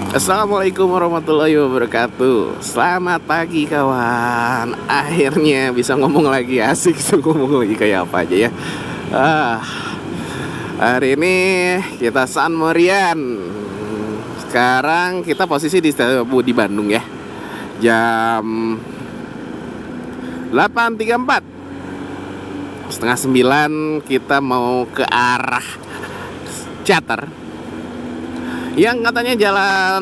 Assalamualaikum warahmatullahi wabarakatuh. Selamat pagi kawan. Akhirnya bisa ngomong lagi, asik tuh ngomong lagi kayak apa aja ya. ah, Hari ini kita San Morian. Sekarang kita posisi di Bandung ya. Jam 8.34, setengah 9 kita mau ke arah Ciater, yang katanya jalan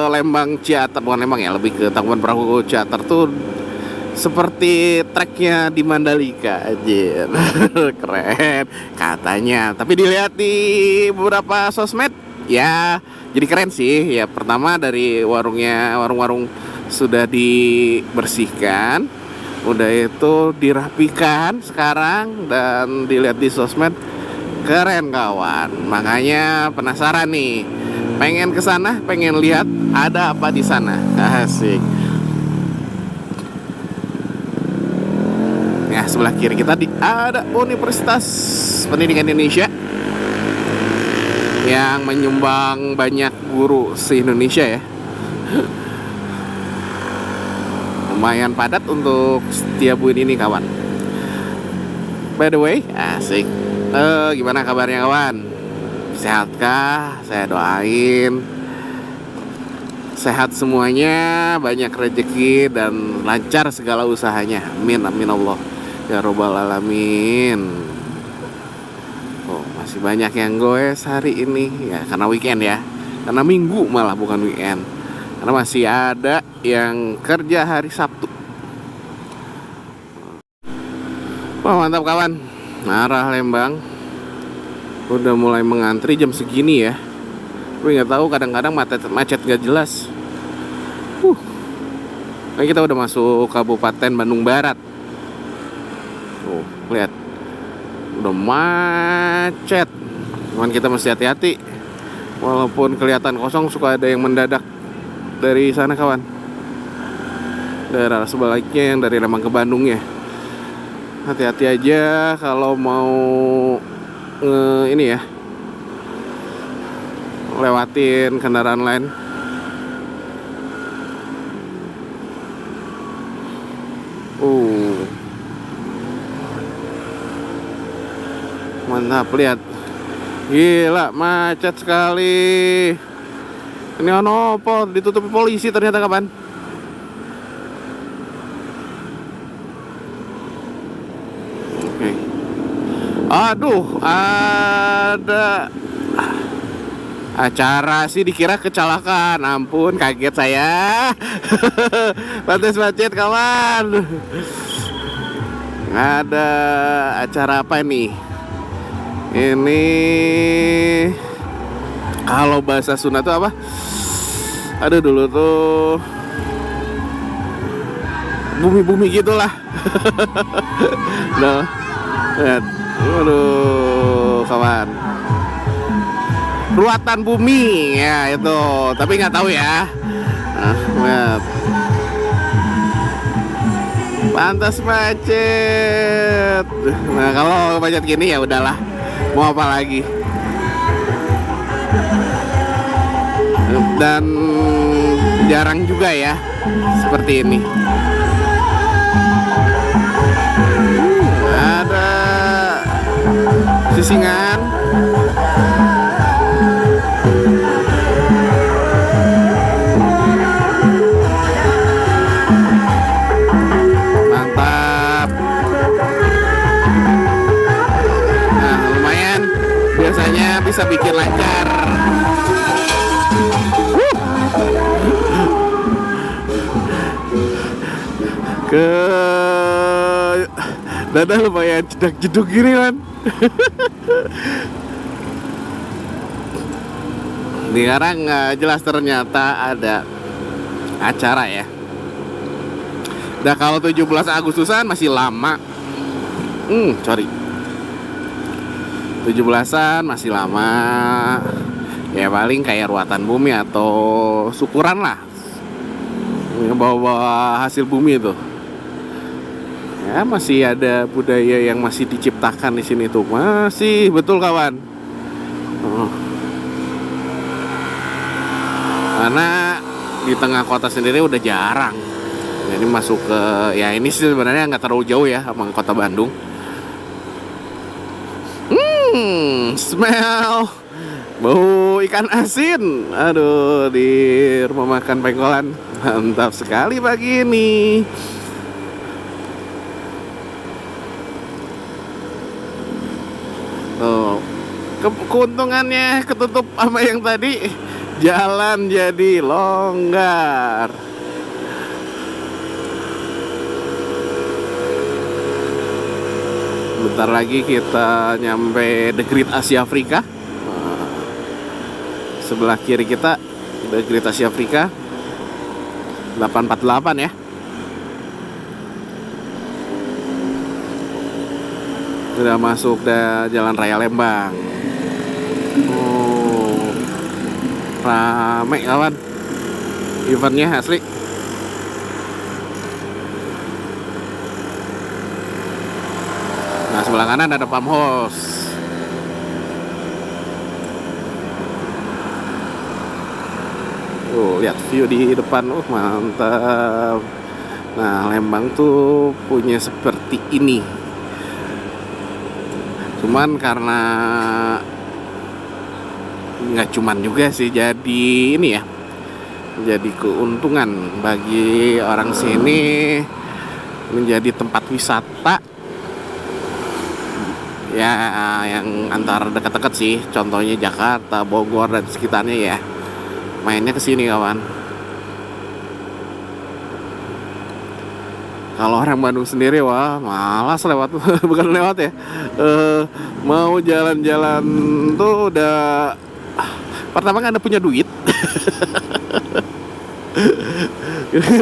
Lembang Ciater, bukan Lembang ya, lebih ke Tangkuban Perahu Ciater tuh seperti treknya di Mandalika aja. Keren katanya, tapi dilihat di beberapa sosmed ya jadi keren sih ya. Pertama dari warung-warung sudah dibersihkan, udah itu dirapikan sekarang, dan dilihat di sosmed keren kawan. Makanya penasaran nih, pengen kesana, pengen lihat ada apa di sana. Asik. Ya, sebelah kiri kita ada Universitas Pendidikan Indonesia yang menyumbang banyak guru se-Indonesia ya. Lumayan padat untuk Setiabudi ini kawan. By the way, asik. Gimana kabarnya kawan? Sehatkah? Saya doain sehat semuanya, banyak rezeki dan lancar segala usahanya. Amin amin Allah ya robbal alamin. Oh, masih banyak yang goes hari ini ya, karena weekend ya. Karena minggu malah, bukan weekend. Karena masih ada yang kerja hari Sabtu. Wah, mantap kawan. Arah Lembang udah mulai mengantri jam segini ya. Gue nggak tahu, kadang-kadang macet gak jelas. Nah, kita udah masuk Kabupaten Bandung Barat. Tuh, lihat. Udah macet. Cuman kita mesti hati-hati. Walaupun kelihatan kosong, suka ada yang mendadak dari sana kawan. Daerah sebaliknya yang dari Lembang ke Bandung ya. Hati-hati aja kalau mau ini ya, lewatin kendaraan lain. Mantap, lihat. Gila, macet sekali. Ini apa? Ditutupi polisi ternyata kapan? Oke. Aduh, ada acara sih, dikira kecelakaan. Ampun, kaget saya. Pantes macet kawan. Ada acara apa nih? Ini kalau bahasa Sunda tuh apa? Aduh, dulu tuh bumi-bumi gitulah. Nah, lihat. Waduh, kawan. Ruatan bumi ya itu, tapi nggak tahu ya. Nah, lihat. Pantas macet. Nah, kalau macet gini ya udahlah. Mau apa lagi? Dan jarang juga ya seperti ini. Ada sisingan. Mantap. Nah, lumayan. Biasanya bisa bikin lancar. Ke dada lumayan jedak-jeduk gini kan. Sekarang nggak jelas, ternyata ada acara ya. Nah, kalau 17 Agustusan masih lama. Sorry, 17-an masih lama. Ya paling kayak ruatan bumi atau syukuran lah, bawa hasil bumi itu. Ya masih ada budaya yang masih diciptakan di sini tuh, masih betul kawan. Karena di tengah kota sendiri udah jarang. Ini masuk ke, ya ini sih sebenarnya nggak terlalu jauh ya sama kota Bandung. Smell bau ikan asin. Aduh, di rumah makan Pengkolan mantap sekali pagi ini. Tuh, keuntungannya ketutup sama yang tadi, jalan jadi longgar. Bentar lagi kita nyampe The Great Asia Afrika. Sebelah kiri kita The Great Asia Afrika 848 ya. Sudah masuk jalan raya Lembang. Oh, rame kawan eventnya asli. Nah, sebelah kanan ada pump house. Lihat view di depan, mantap. Nah, Lembang tuh punya seperti ini. Cuman karena nggak cuman juga sih, jadi ini ya, jadi keuntungan bagi orang sini, menjadi tempat wisata ya yang antar dekat-dekat sih. Contohnya Jakarta, Bogor dan sekitarnya ya, mainnya ke sini kawan. Kalau orang Bandung sendiri, wah malas lewat bukan lewat ya, mau jalan-jalan tuh udah, pertama kan ada punya duit.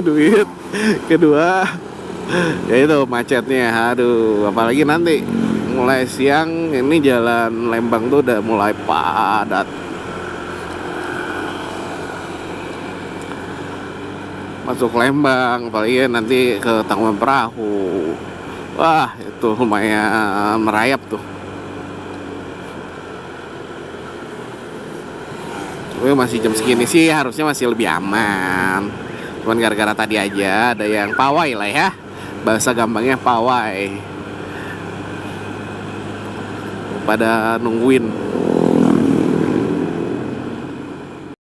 Duit, kedua ya itu macetnya. Aduh, apalagi nanti mulai siang ini jalan Lembang tuh udah mulai padat. Masuk Lembang, apalagi nanti ke Tangkuban Perahu, wah itu lumayan merayap tuh. Tapi masih jam segini sih harusnya masih lebih aman. Cuman gara-gara tadi aja ada yang pawai lah ya, bahasa gampangnya pawai, pada nungguin.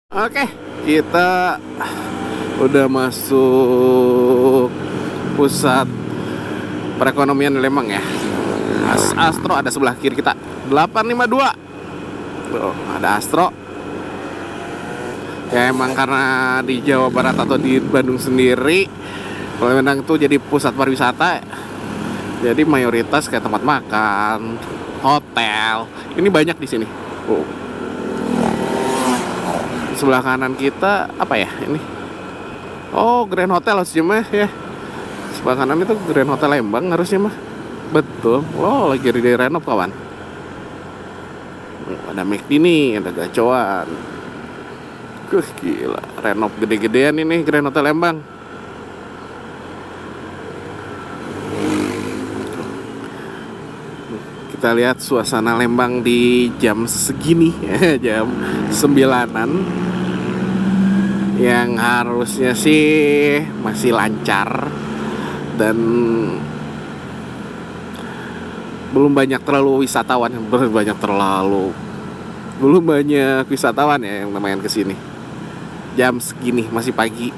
Oke, kita udah masuk pusat perekonomian Lembang ya. Astro ada sebelah kiri kita 852. Tuh, ada Astro. Ya emang karena di Jawa Barat atau di Bandung sendiri, Palembang itu jadi pusat pariwisata. Jadi mayoritas kayak tempat makan, hotel. Ini banyak di sini. Sebelah kanan kita apa ya ini? Oh, Grand Hotel harusnya mah ya. Sebelah kanan itu Grand Hotel Lembang harusnya mah. Betul. Oh, lagi renov kawan. Ada McD nih, ada gacoan. Gila, renov gede-gedean ini Grand Hotel Lembang. Kita lihat suasana Lembang di jam segini jam 9-an, yang harusnya sih masih lancar dan belum banyak wisatawan ya yang lumayan kesini. Jam segini masih pagi.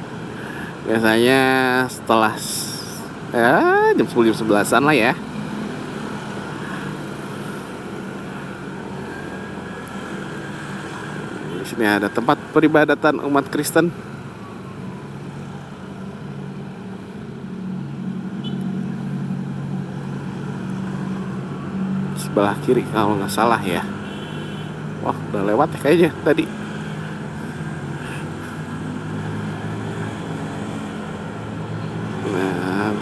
Biasanya setelah ya jam 10 jam 11-an lah ya. Di sini ada tempat peribadatan umat Kristen. Sebelah kiri kalau nggak salah ya. Wah, udah lewat kayaknya tadi. Nah,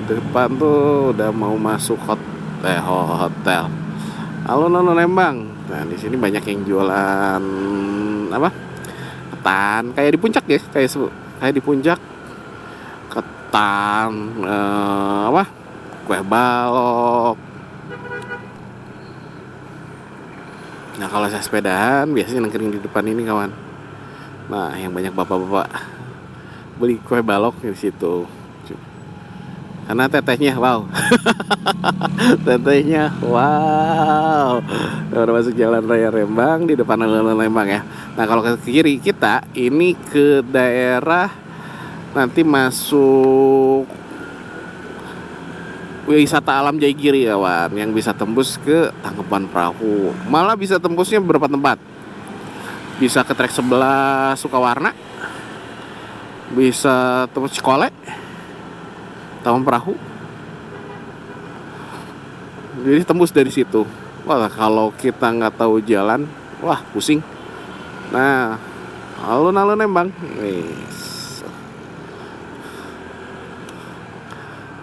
depan tuh udah mau masuk hotel. Alun-alun Lembang. Nah, di sini banyak yang jualan apa? Ketan, kayak di puncak ya, kayak di puncak. Ketan, apa? Kue balok. Nah, kalau saya sepedaan biasanya nangkring di depan ini kawan. Nah, yang banyak bapak-bapak beli kue balok di situ. Karena tetehnya wow. Tetehnya wow. Udah masuk jalan raya Lembang, di depan alun-alun Lembang ya. Nah, kalau ke kiri kita ini ke daerah, nanti masuk wisata alam Jaigiri kawan, yang bisa tembus ke Tangkuban Perahu. Malah bisa tembusnya beberapa tempat. Bisa ke trek sebelah Sukawarna, bisa tembus Cikole, Tangkuban Perahu. Jadi tembus dari situ. Wah, kalau kita nggak tahu jalan, wah pusing. Nah, alun-alun Lembang,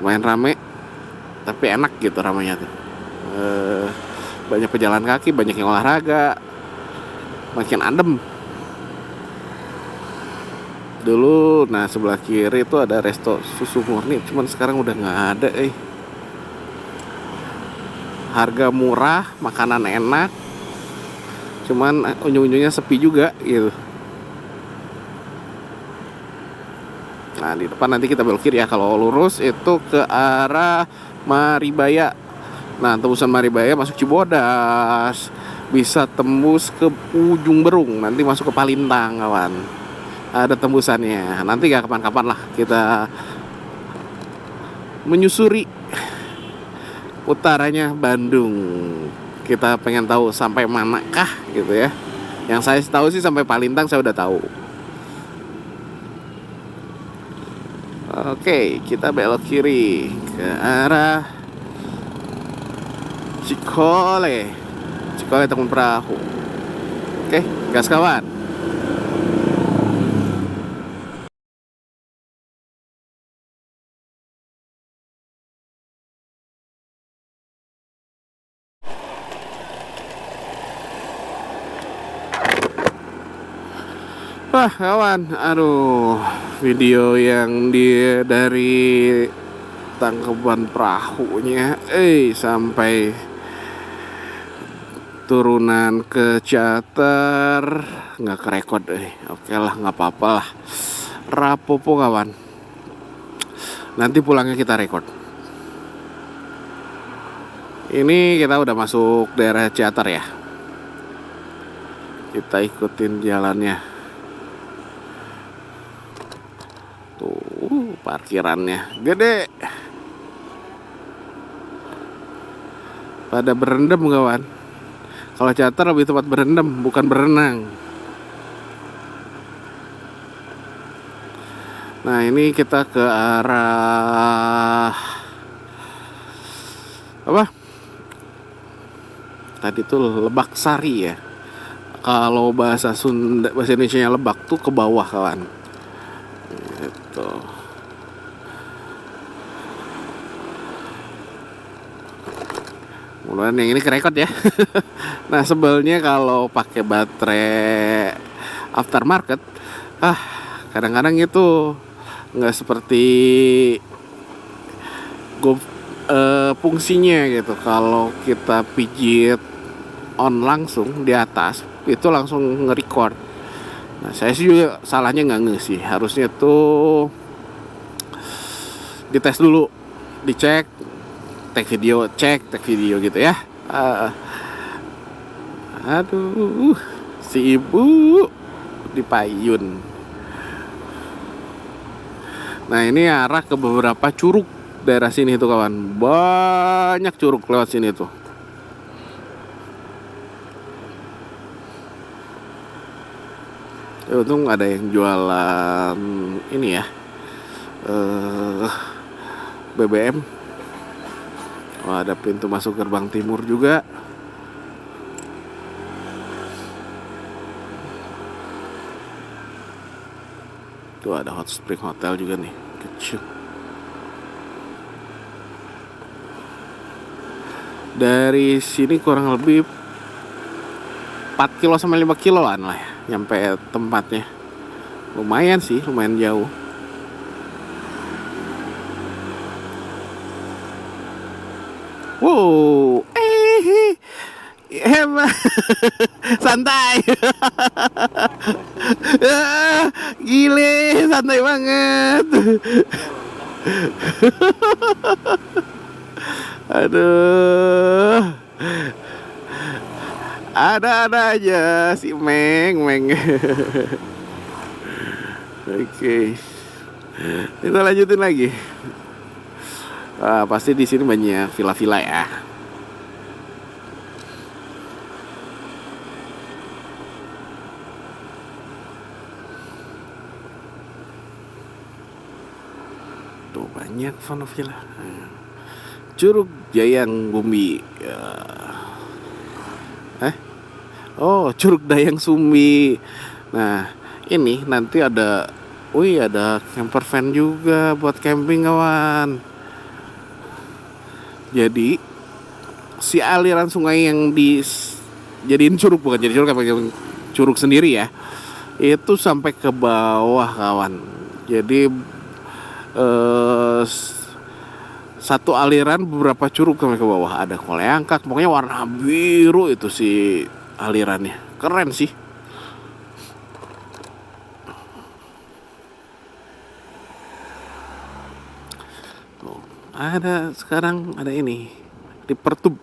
lumayan rame, tapi enak gitu ramenya tuh. Banyak pejalan kaki, banyak yang olahraga, makin adem. Dulu, nah sebelah kiri itu ada resto susu murni, cuman sekarang udah nggak ada. Harga murah, makanan enak, cuman ujung-ujungnya sepi juga gitu. Nah, di depan nanti kita belok kiri ya. Kalau lurus itu ke arah Maribaya. Nah, tembusan Maribaya masuk Cibodas, bisa tembus ke ujung Berung, nanti masuk ke Palintang kawan. Ada tembusannya. Nanti gak kapan-kapan lah kita menyusuri utaranya Bandung. Kita pengen tahu sampai manakah gitu ya. Yang saya tahu sih sampai Palintang saya udah tahu. Oke, kita belok kiri ke arah Cikole Tangkuban Perahu. Oke, gas kawan. Wah kawan, aduh, video yang dari Tangkuban Perahunya, sampai turunan ke Cater nggak kerekod, Oke lah, nggak apa-apa lah, rapopo kawan. Nanti pulangnya kita rekod. Ini kita udah masuk daerah Cater ya. Kita ikutin jalannya. Tuh, parkirannya gede. Pada berendam kawan. Kalau Cater lebih tempat berendam, bukan berenang. Nah, ini kita ke arah apa? Tadi tuh Lebak Sari ya. Kalau bahasa Sunda, bahasa Indonesianya Lebak tuh ke bawah kawan. Gitu. Mudah-mudahan yang ini kerekod ya. Nah, sebelnya kalau pakai baterai aftermarket, kadang-kadang itu nggak seperti fungsinya gitu. Kalau kita pijit on langsung di atas, itu langsung nge-record. Nah, saya sih juga salahnya nggak nge sih. Harusnya tuh dites dulu, dicek, tag video gitu ya. Aduh, si ibu dipayun. Nah, ini arah ke beberapa curug daerah sini tuh kawan. Banyak curug lewat sini tuh. Untung ada yang jualan ini ya, BBM. Ada pintu masuk gerbang timur juga. Tuh ada Hot Spring Hotel juga nih, kecil. Dari sini kurang lebih 4 kilo sampai 5 kiloan lah ya, nyampe tempatnya. Lumayan sih, lumayan jauh. Wow, hebat. Santai. Gile, santai banget. Aduh, ada aja si Meng. Oke, kita lanjutin lagi. Pasti di sini banyak villa-villa ya. Tuh banyak fun villa. Curug Jayang Bumi. Oh, Curug Dayang Sumbi. Nah, ini nanti ada, ada camper van juga buat camping kawan. Jadi si aliran sungai yang jadiin curug, bukan jadi curug, apa curug sendiri ya, itu sampai ke bawah kawan. Jadi satu aliran beberapa curug sampai ke bawah. Ada Koleangkak, pokoknya warna biru itu si alirannya. Keren sih. Tuh, sekarang ada ini di Pertub.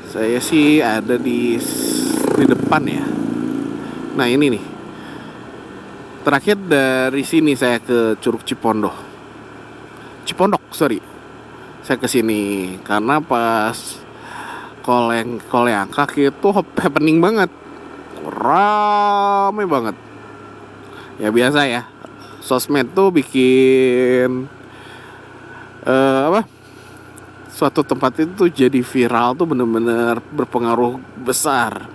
Saya sih ada di depan ya. Nah ini nih, terakhir dari sini saya ke Curug Cipondok, sorry. Saya ke sini karena pas Koleangkak itu happening banget, rame banget. Ya biasa ya, sosmed tuh bikin suatu tempat itu jadi viral tuh bener-bener berpengaruh besar.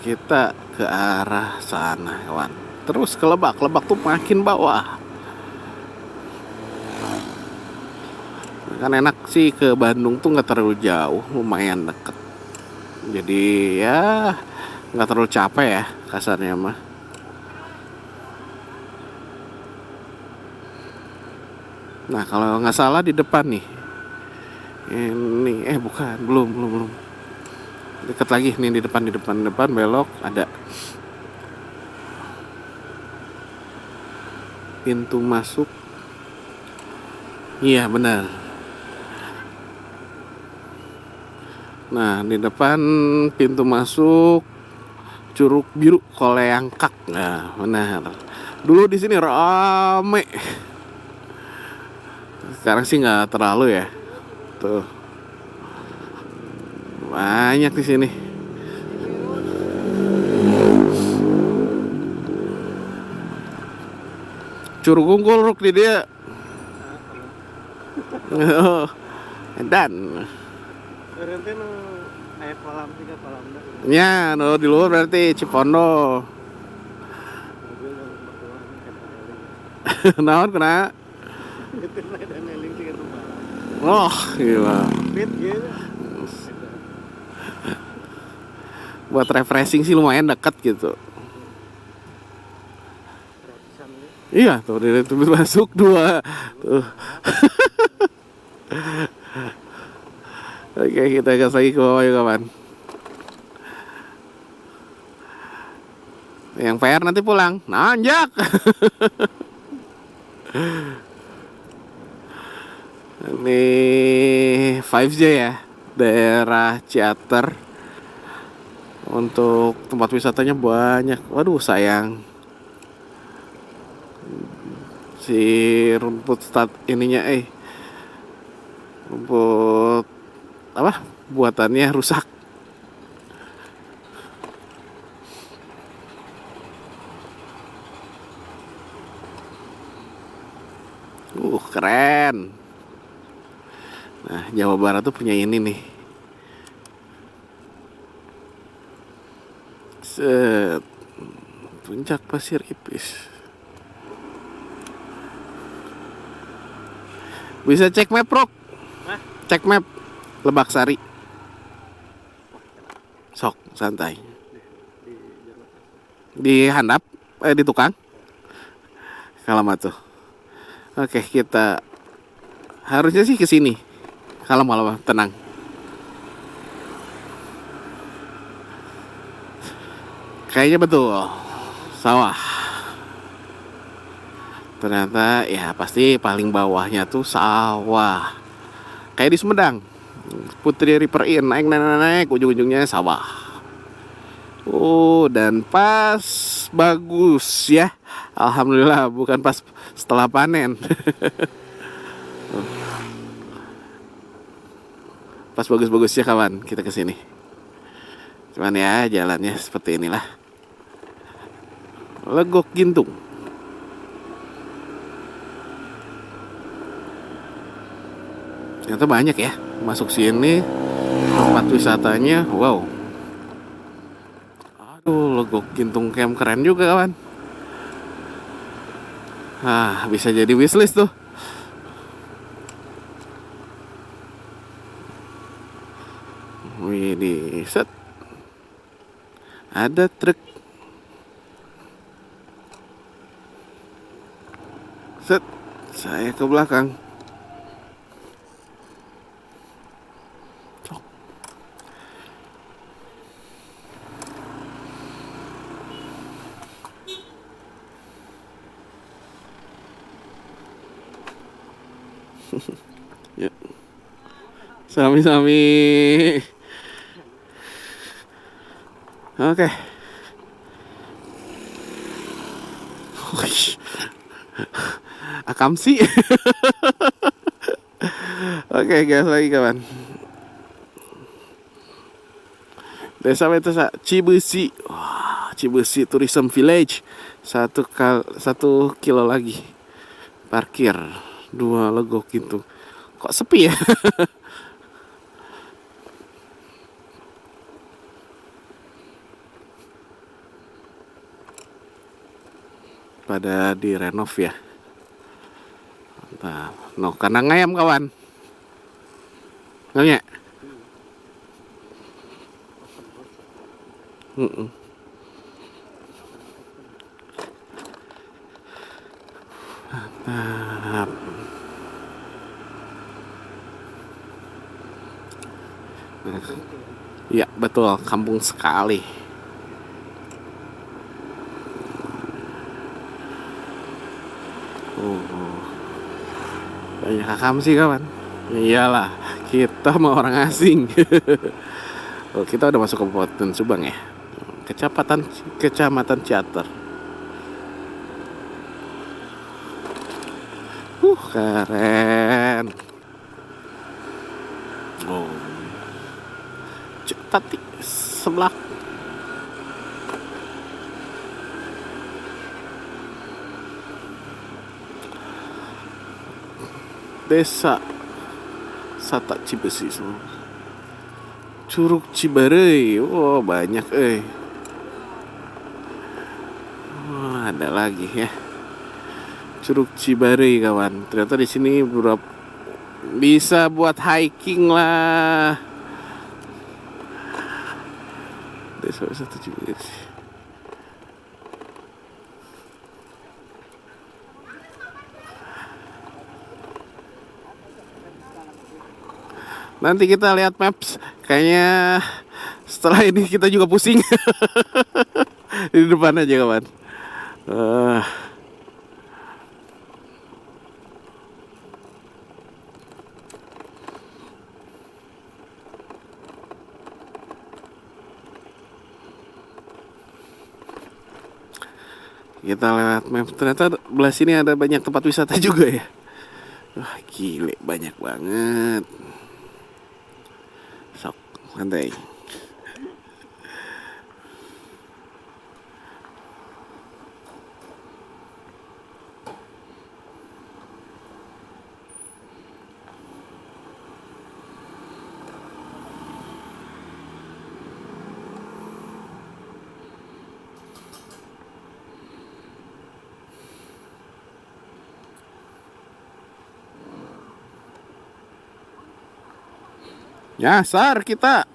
Kita ke arah sana kawan. Terus ke Lebak tuh makin bawah. Kan enak sih, ke Bandung tuh nggak terlalu jauh, lumayan deket. Jadi ya nggak terlalu capek ya kasarnya mah. Nah kalau nggak salah di depan nih, ini bukan, belum. Deket lagi nih, di depan belok ada pintu masuk. Iya benar. Nah di depan pintu masuk Curug Biru Koleangkak. Nah benar. Dulu di sini rame. Sekarang sih nggak terlalu ya. Tuh banyak di sini. Curug Unggul ruk di dia. Dan berarti nu aya kolam tiga kolam dah. Ya, di luar berarti Cipondo. Naon kena? Oh, gila. Buat refreshing sih lumayan dekat gitu. Iya, tuh dari itu masuk 2. Tuh. Oke, kita gas lagi ke bawah ya kawan. Yang PR nanti pulang. Nanjak. Ini 5J ya, daerah Ciater. Untuk tempat wisatanya banyak. Waduh sayang, si rumput ininya rumput buatannya rusak. Keren. Nah Jawa Barat tuh punya ini nih. Puncak Pasir Ipis. Bisa cek map, Bro. Cek map Lebak Sari. Sok, santai. di Jakarta. Di handap, di tukang. Kalem tuh. Oke, kita harusnya sih ke sini. Kalem, tenang. Kayaknya betul. Sawah. Ternyata ya pasti paling bawahnya tuh sawah. Kayak di Sumedang. Putri River Inn naik ujung-ujungnya sawah. Oh, dan pas bagus ya. Alhamdulillah bukan pas setelah panen. Pas bagus-bagusnya kawan kita kesini. Cuman ya jalannya seperti inilah. Legok Gintung. Ternyata banyak ya masuk sini tempat wisatanya. Wow. Aduh, Legok Gintung Camp keren juga kawan. Bisa jadi wishlist tuh. Wih, set. Ada truk. Set. Saya ke belakang. Ya. Sami-sami. Oke. Akamsi. Oke, gas lagi kawan. Desa Wisata Cibesi. Wah, Cibesi Tourism Village. 1 kilo lagi. Parkir 2 Legok gitu. Kok sepi ya? Pada direnov ya. Nah, no, kandang ayam kawan. Nggak? Nah, ya betul, kampung sekali. Banyak akam sih kawan. Iyalah, kita mau orang asing. Oh, kita udah masuk Kabupaten Subang ya. Kecamatan Ciater. Keren. Oh. Tati sebelah. Desa Sata Cibesi semua. Curug Cibarey. Oh, banyak ada lagi ya. Curug Cibarey kawan. Ternyata di sini bisa buat hiking lah. Desa Wisata Cibesi. Nanti kita lihat maps. Kayaknya setelah ini kita juga pusing. Di depan aja kawan. Kita lihat map. Ternyata belah sini ada banyak tempat wisata juga ya. Wah, gile, banyak banget. Sok, santai. Nyasar kita.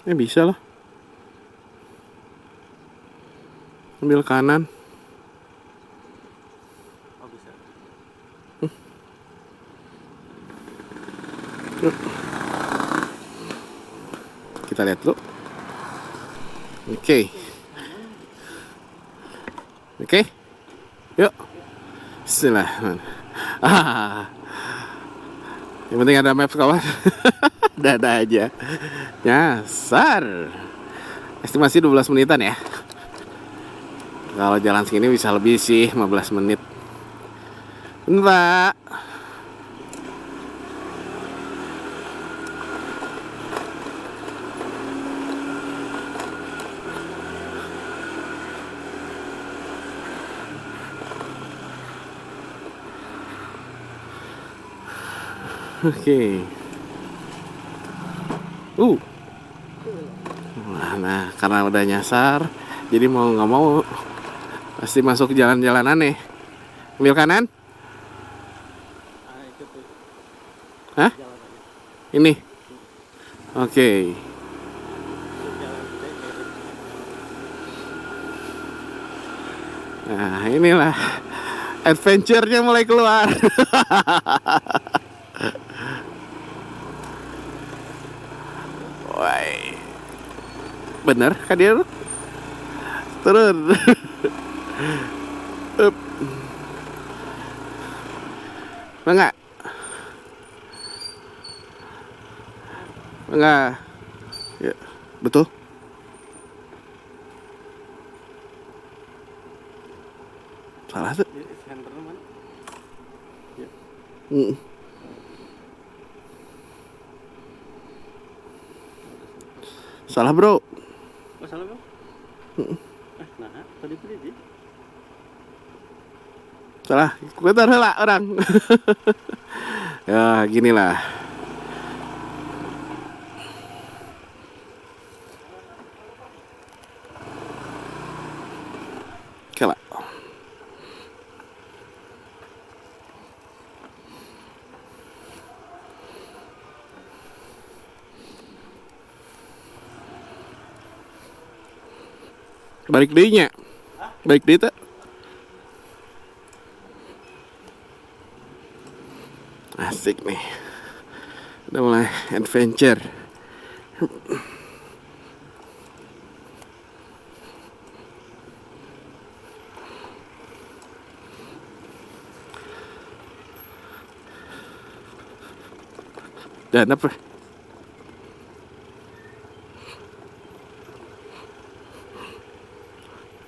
Bisa loh. Ambil kanan. Oh bisa. Yuk. Kita lihat dulu. Oke. Yuk. Bismillah. Yang penting ada maps kawan. Ada aja. Nyasar. Estimasi 12 menitan ya. Kalau jalan segini bisa lebih sih, 15 menit. Mbak. Oke. Nah, karena udah nyasar, jadi mau nggak mau pasti masuk ke jalan-jalan aneh. Ambil kanan? Ikut tuh. Hah? Jalan aja. Ini? Oke. Jalan gede. Nah, inilah adventure-nya mulai keluar. Woi. Bener kan dia? Turun. Up. Enggak. Enggak. Ya, betul. Salah tuh. Center mana? Ya. Salah bro. Oh salah bang? Nah, tadi pilih sih. Salah. Bentar lah orang. Ya ginilah. Kalah. Balik deh nya. Balik deh tak. Asik nih. Udah mulai adventure. Dan apa?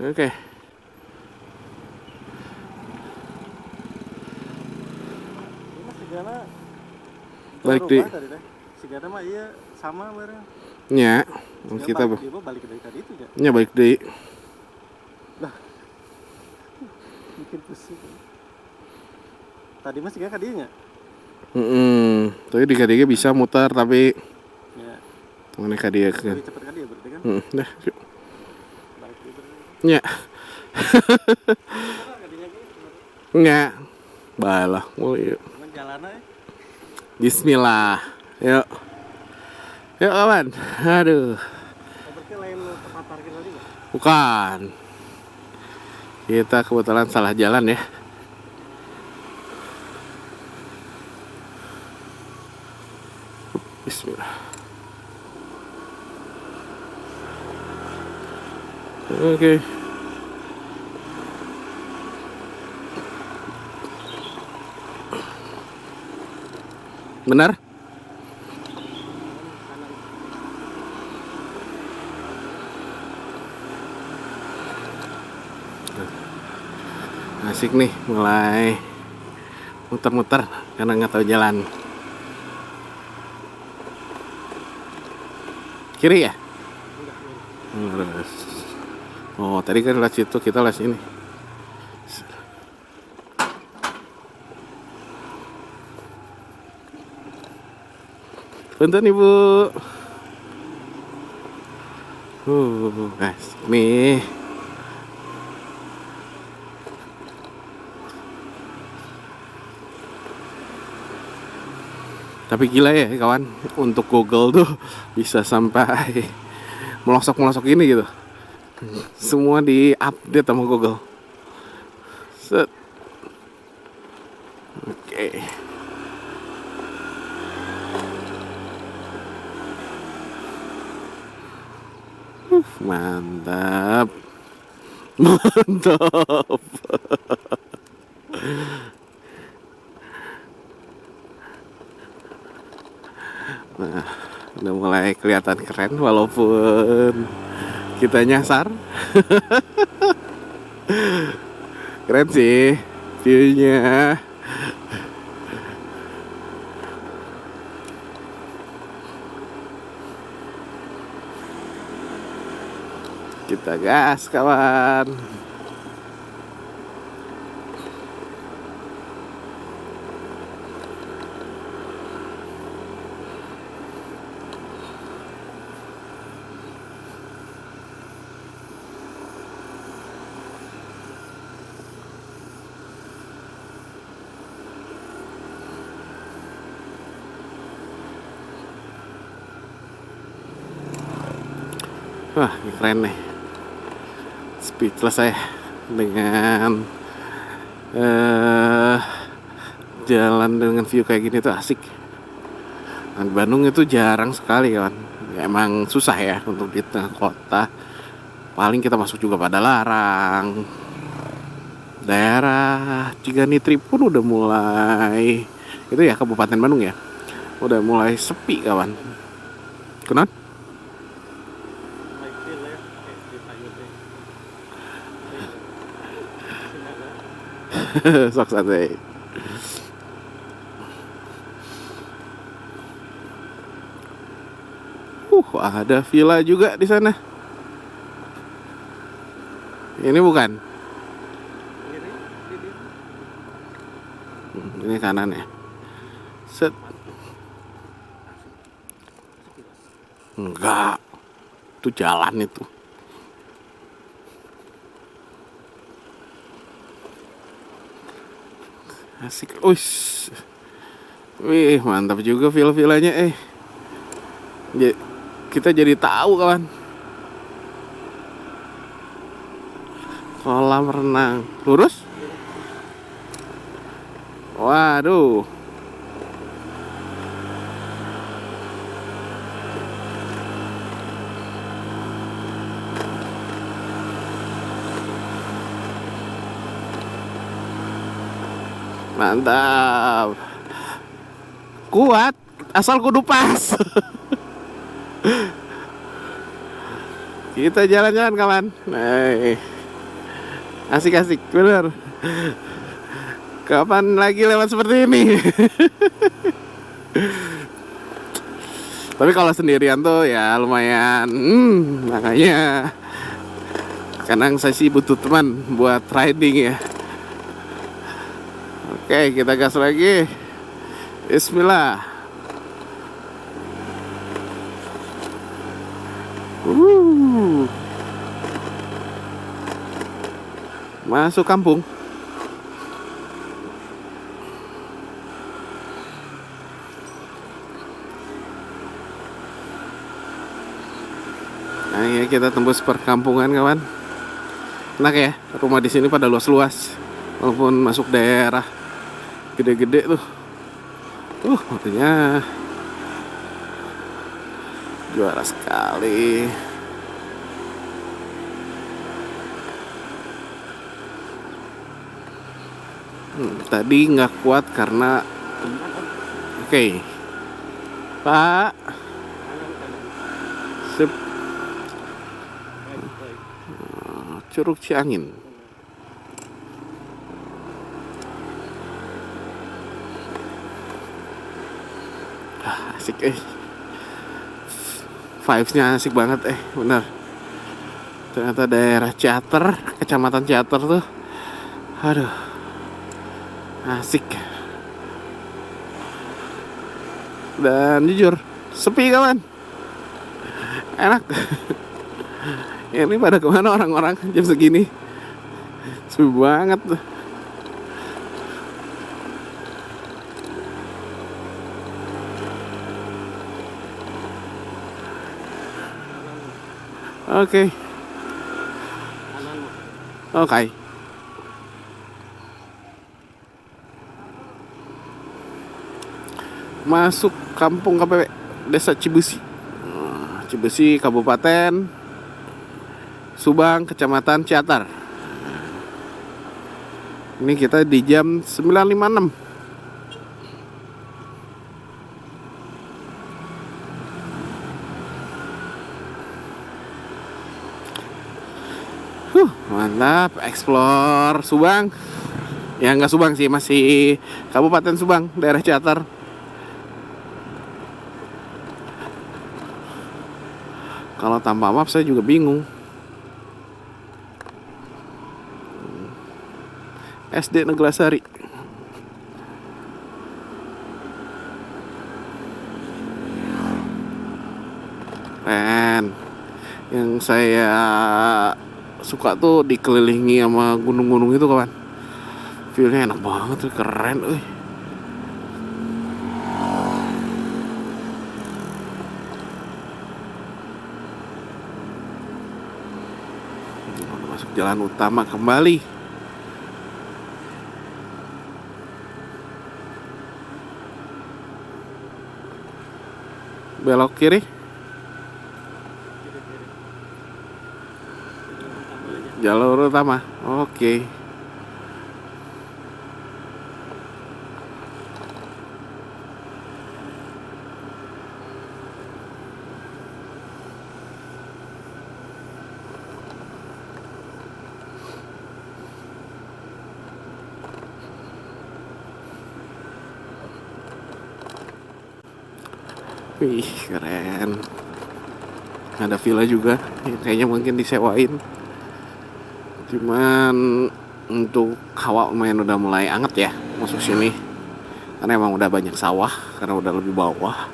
Oke. Ini masih gana. Balik di. Si gana mah iya sama bareng. Nya. Dia Kita balik dari tadi itu ya. nya balik di. Bikin pusing. Tadi masih gak kadinya. Tapi di KDG bisa muter tapi Ya. mana KDG kan? Lebih cepet kali ya berarti kan? Dah, yuk. Balik di berarti. Nya. Kadinya gitu. Nya. Balah, mulai yuk. Cuman jalan aja. Bismillah. Yuk. Yuk kawan. Aduh. Berarti lain tempat parkir tadi nggak? Bukan. Kita kebetulan salah jalan ya. Bismillah. Oke. Benar? Asik nih, mulai muter-muter karena nggak tahu jalan. Kiri ya? Lurus. Oh, tadi kan lewat situ, kita lewat sini. Punten Ibu. Guys, nih. Tapi gila ya kawan, untuk Google tuh bisa sampai melosok-melosok ini gitu. Semua di-update sama Google. Set. Oke. Mantap. Mantap. Nah, udah mulai kelihatan keren walaupun kita nyasar. Keren sih view-nya. Kita gas kawan. Wah, ini keren nih. Speechless saya dengan jalan dengan view kayak gini tuh asik. Nah, di Bandung itu jarang sekali kan. Ya, emang susah ya untuk di tengah kota. Paling kita masuk juga pada larang. Daerah Ciganitri pun udah mulai, itu ya Kabupaten Bandung ya, udah mulai sepi kawan. Kenapa? Sok santai. Ada villa juga di sana. Ini bukan? Ini kanan ya. Set. Enggak. Itu jalan itu. Asik. Wih, mantap juga villa-villanya. Kita jadi tahu kawan. Kolam renang. Lurus? Waduh. Mantap. Kuat, asal kudu pas. Kita jalan-jalan kawan. Asik-asik, bener. Kapan lagi lewat seperti ini? Tapi kalau sendirian tuh ya lumayan. Makanya kadang saya sih butuh teman buat riding ya. Oke, kita gas lagi. Bismillah. Masuk kampung. Nah, ya kita tembus perkampungan kawan. Enak ya, rumah di sini pada luas-luas. Walaupun masuk daerah gede-gede tuh. Makanya juara sekali. Tadi nggak kuat karena Oke. Pak. Sip. Curug Ciangin. Asik vibes-nya asik banget bener. Ternyata daerah Ciater, kecamatan Ciater tuh, aduh, asik. Dan jujur, sepi kawan. Enak. Ini pada kemana orang-orang jam segini? Sepi banget tuh. Oke. Kananmu. Oke. Masuk kampung KPW Desa Cibesi. Cibesi, Kabupaten Subang, Kecamatan Ciatar. Ini kita di jam 9.56. Mantap, explore Subang. Ya nggak Subang sih, masih Kabupaten Subang, daerah Ciatar. Kalau tanpa map saya juga bingung. SD Neglasari. Keren. Yang saya suka tuh dikelilingi sama gunung-gunung itu kawan. Feelnya enak banget, keren. Masuk jalan utama kembali. Belok kiri. Jalur utama. Oke. Wih, keren. Ada villa juga yang kayaknya mungkin disewain. Cuman untuk hawa lumayan udah mulai anget ya masuk sini. Karena emang udah banyak sawah, karena udah lebih bawah.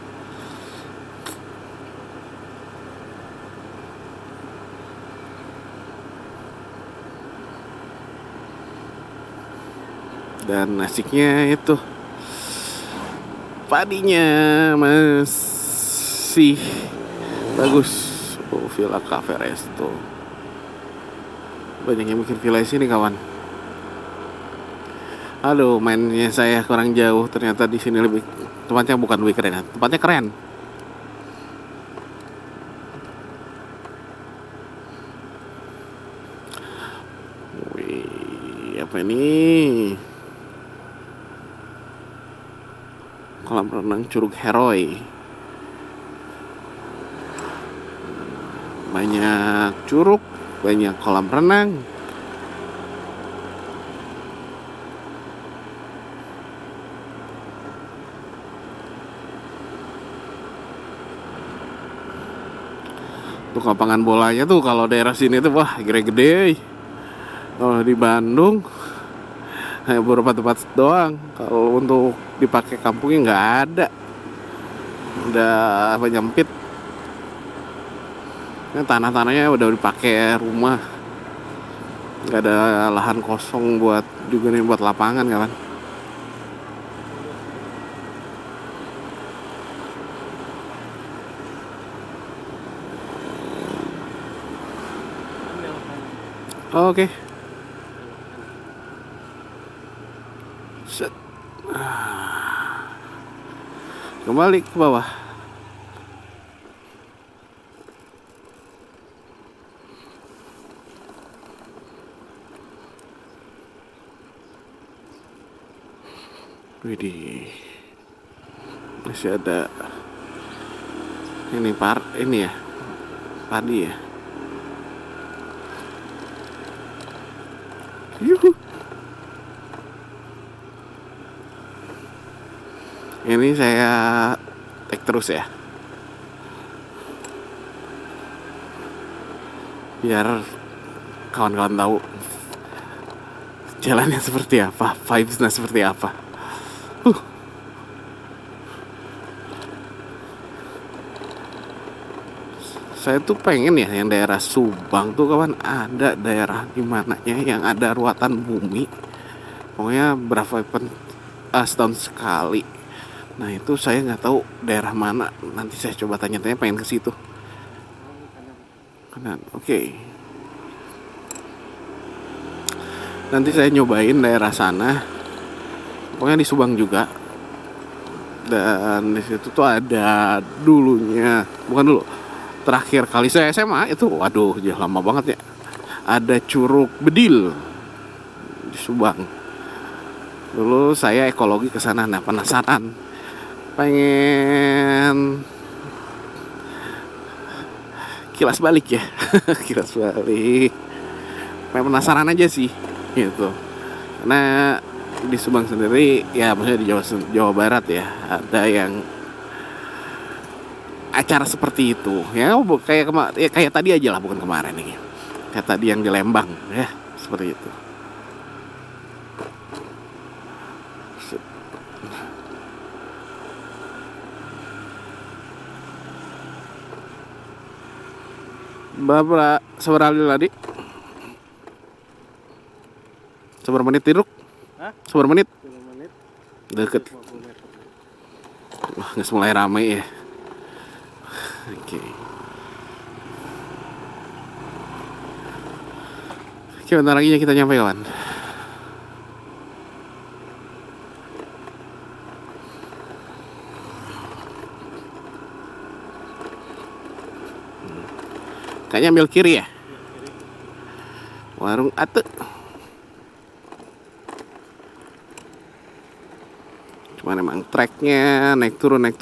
Dan asiknya itu padinya masih bagus. Villa Cafe Resto. Banyak yang bikin villa di sini kawan. Aduh, mainnya saya kurang jauh. Ternyata di sini lebih, tempatnya bukan lebih keren, tempatnya keren. Wih, apa ini? Kolam renang Curug Heroi. Banyak curug, banyak kolam renang. Tuh lapangan bolanya tuh kalau daerah sini tuh wah gede-gede. Kalau di Bandung hanya beberapa tempat doang. Kalau untuk dipakai kampungnya nggak ada. Udah menyempit. Nah, tanah-tanahnya udah dipakai rumah. Nggak ada lahan kosong buat juga nih buat lapangan kawan. Oke. Set. Kembali ke bawah. Widih. Masih ada ini ini ya. Padi ya. Yuhu. Ini saya take terus ya. Biar kawan-kawan tahu jalannya seperti apa, vibesnya seperti apa. Saya tuh pengen ya yang daerah Subang tuh kawan, ada daerah di mananya yang ada ruatan bumi. Pokoknya berapa setahun sekali. Nah itu saya nggak tahu daerah mana. Nanti saya coba tanya-tanya, pengen ke situ. kanan. Oke. Nanti saya nyobain daerah sana. Pokoknya di Subang juga. Dan di situ tuh ada dulunya, bukan dulu. Terakhir kali saya SMA itu, waduh, udah lama banget ya. Ada Curug Bedil di Subang. Dulu saya ekologi ke sana, nah penasaran. Pengen kilas balik ya. Kilas balik. Pengen penasaran aja sih gitu. Karena di Subang sendiri ya, maksudnya di Jawa Barat ya, ada yang acara seperti itu ya, kayak tadi aja lah, bukan kemarin nih, kayak tadi yang di Lembang ya, seperti itu. Bapak seberapa tadi? Seberapa menit tidur? Hah? Seberapa menit? 10 menit. Deket. 50 meter. Wah, nggak mulai ramai ya. Oke. Oke, bentar lagi kita nyampe kawan. Kayaknya ambil kiri ya. Warung Ate. Cuman emang treknya naik turun. Nah,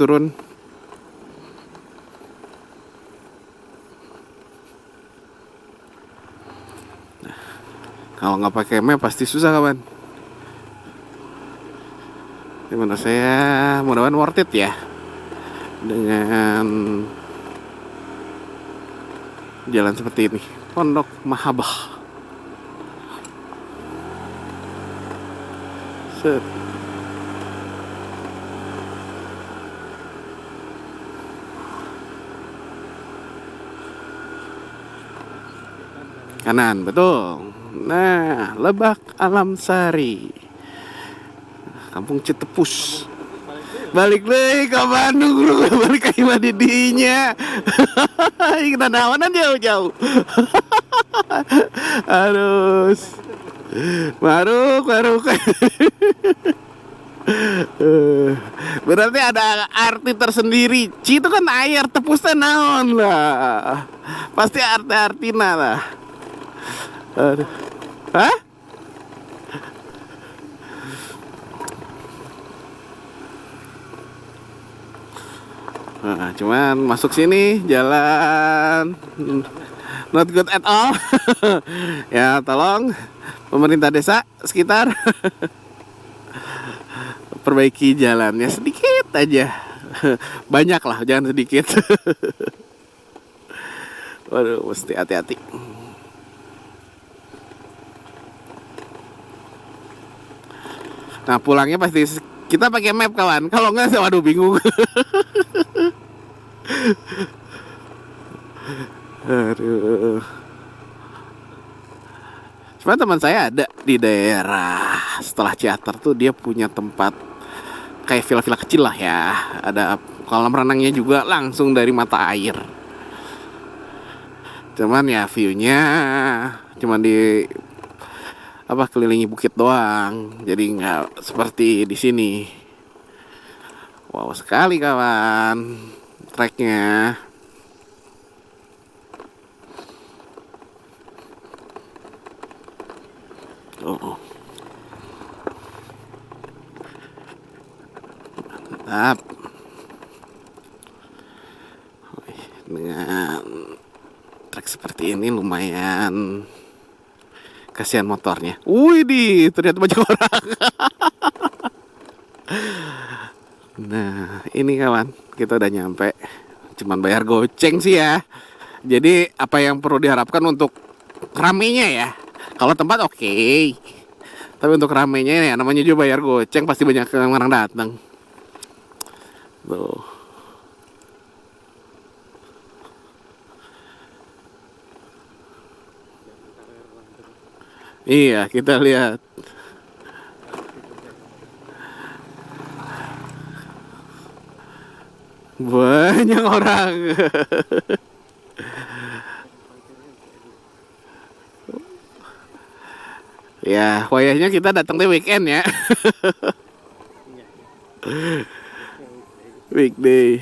kalau nggak pakai map pasti susah kawan. Gimana saya mudah-mudahan worth it ya dengan jalan seperti ini. Pondok Mahabah. Set. Kanan, betul. Nah, Lebak Alam Sari, Kampung Citepus. Balik deh ke Bandung, lu balik ke Imadidinya. Kita nawanan jauh-jauh. Harus Maruk. Berarti ada arti tersendiri. Ci itu kan air, tepusnya naon lah. Pasti arti-artina lah. Aduh. Hah? Nah, cuman masuk sini jalan not good at all. Ya tolong pemerintah desa sekitar perbaiki jalannya sedikit aja. Banyak lah, jangan sedikit. Waduh, mesti hati-hati. Nah, pulangnya pasti kita pakai map kawan. Kalau enggak, waduh bingung. Aduh. Cuma teman saya ada di daerah setelah Ciater tuh, dia punya tempat kayak villa-villa kecil lah ya. Ada kolam renangnya juga langsung dari mata air. Cuman ya view-nya cuman di kelilingi bukit doang. Jadi nggak seperti di sini. Wow sekali kawan treknya. Oh. Mantap. Dengan trek seperti ini lumayan kasihan motornya. Wih, ternyata banyak orang. Nah, ini kawan, kita udah nyampe. Cuman bayar goceng sih ya. Jadi apa yang perlu diharapkan untuk ramenya ya? Kalau tempat oke. Tapi untuk ramenya ya, namanya juga bayar goceng, pasti banyak orang datang. Tuh. Iya, kita lihat. Banyak orang. Ya, wayahnya kita datang di weekend ya. Iya. Weekday.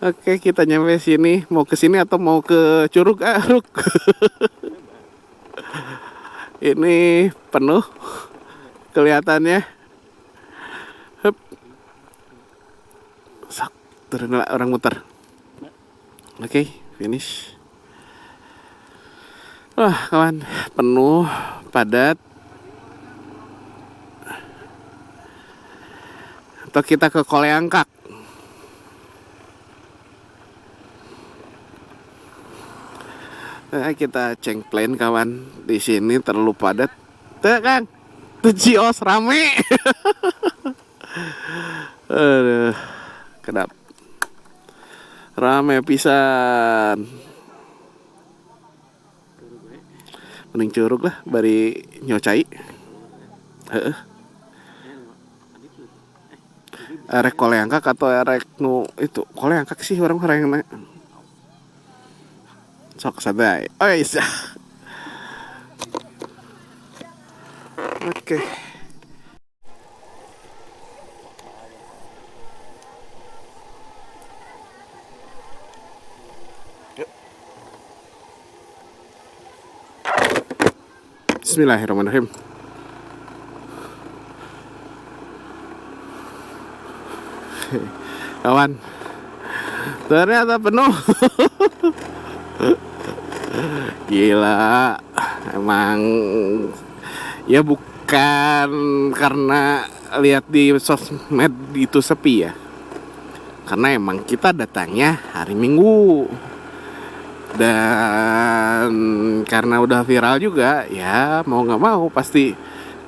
Oke, kita nyampe sini. Mau ke sini atau mau ke Curug Aruk? Ini penuh kelihatannya. Hup. Sok, turun lah, orang muter. Oke, finish. Wah, kawan, penuh, padat. Atau kita ke Koleangkak. Kita cengplain kawan, di sini terlalu padat. Tuh Kang, tuh Cios rame. Aduh, kedap. Rame pisan. Mending curug lah, bari nyocai. Heeh. Erek Koleangkak atau erek nu itu Koleangkak sih orang-orang yang sok santai. Oh iya. Oke. Yuk. Bismillahirrahmanirrahim. Kawan, ternyata penuh. Gila, emang ya bukan karena lihat di sosmed itu sepi ya, karena emang kita datangnya hari Minggu dan karena udah viral juga ya mau nggak mau pasti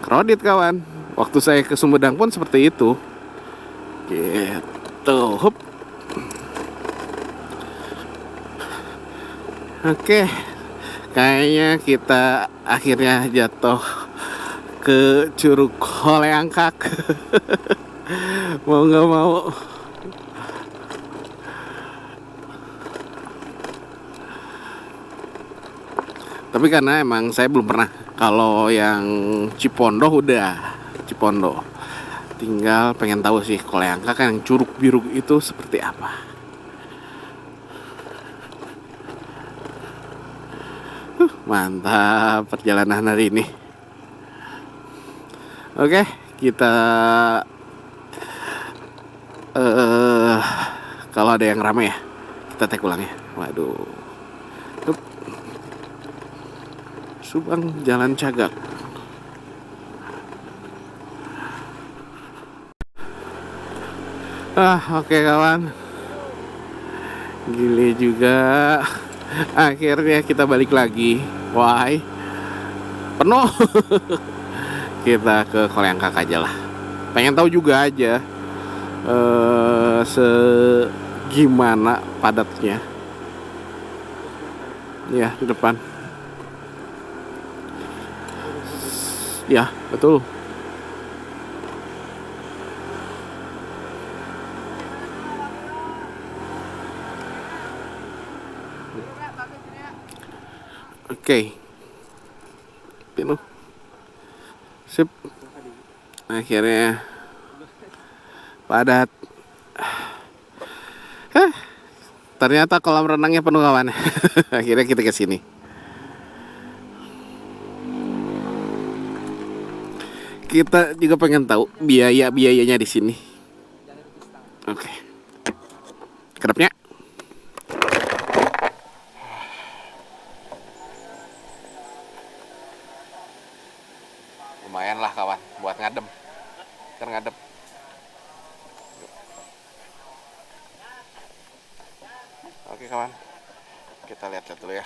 crowded kawan. Waktu saya ke Sumedang pun seperti itu gitu. Hup. Oke, kayaknya kita akhirnya jatuh ke Curug Koleangkak. Mau nggak mau. Tapi karena emang saya belum pernah. Kalau yang Cipondoh udah Cipondoh. Tinggal pengen tahu sih Koleangkak kan yang Curug Biru itu seperti apa. Mantap perjalanan hari ini. Oke, kita kalau ada yang rame ya, kita tag ulang ya. Waduh. Hup. Subang Jalan Cagak. Oke kawan. Gile juga. Akhirnya kita balik lagi. Why? Penuh. Kita ke Koleangkak aja lah. Pengen tahu juga aja gimana padatnya. Ya, di depan. Ya, betul. Oke. Penuh. Sip. Akhirnya padat. Ternyata kolam renangnya penuh kawan. Akhirnya kita ke sini. Kita juga pengen tahu biayanya di sini. Oke. Kedapnya. Lumayan lah kawan buat ngadem. Ngadep. Oke kawan, kita lihat dulu ya.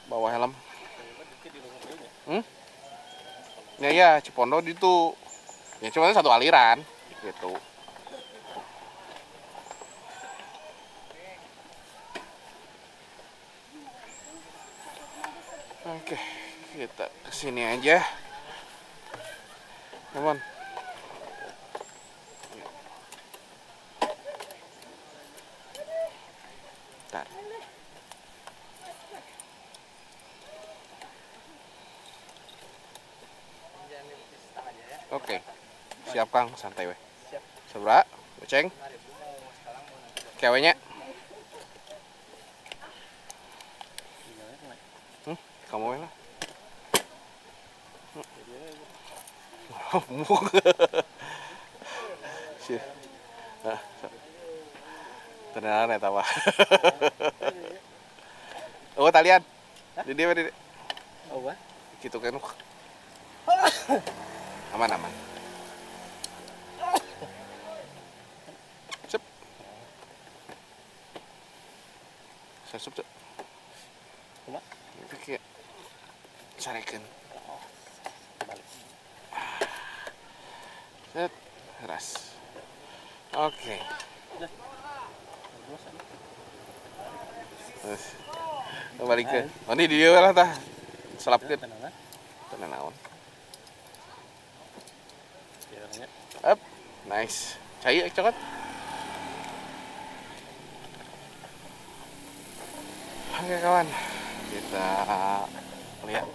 Bawa helm. Ya Cipondo itu ya cuma satu aliran gitu. Oke, kita kesini aja. Teman. Bentar. Oke. Siap Kang, santai weh. Sabra, Ceng. Kewenya. Kamu weh lah. Tenanan eta mah. Oh, talian. Di dia di. Oh, wah. Gitu kan. Aman. Sip. Sasup tuh. Coba. Itu kayak sarekeun. Balik. Set. Ras. Oke. Terus balik ke. Oh, ini dia lah tah. Selapkeun. Tenan naon. Up. Nice. Cai cokot. Oke kawan. Kita lihat.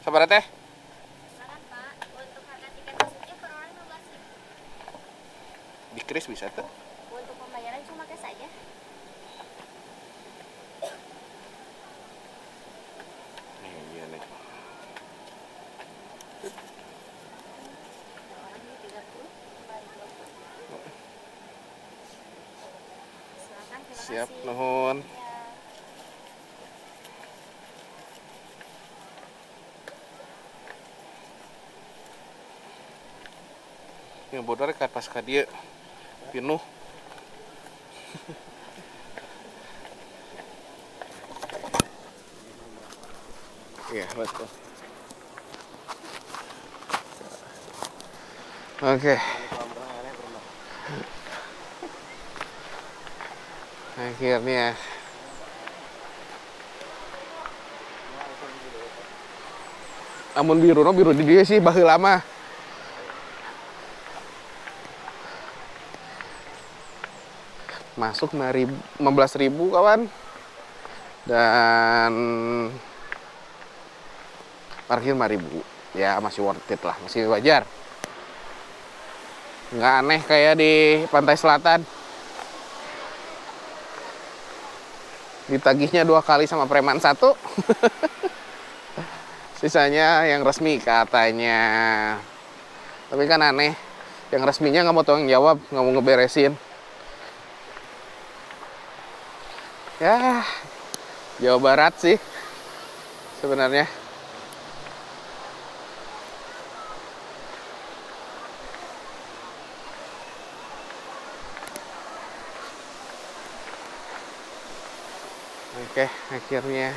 Sabar teh. Silakan Pak, untuk harga tiket masuknya per orang 15.000. Dikris bisa tuh. Untuk pembayaran cuma cash aja. Iya nih. Orang ini 30, kembali 20. Silakan, terima Siap, kasih. nuhun. Ya. Yang bodoh kan pas ka dieu pinuh. Iya, betul. Oke. Akhirnya amun biru di dia sih baheula mah. Masuk 15.000 kawan. Dan parkir 5.000. Ya masih worth it lah, masih wajar. Nggak aneh kayak di pantai selatan. Ditagihnya 2 kali sama preman 1. Sisanya yang resmi katanya. Tapi kan aneh, yang resminya nggak mau tanggung jawab, nggak mau ngeberesin. Ya, Jawa Barat sih sebenarnya. Oke, akhirnya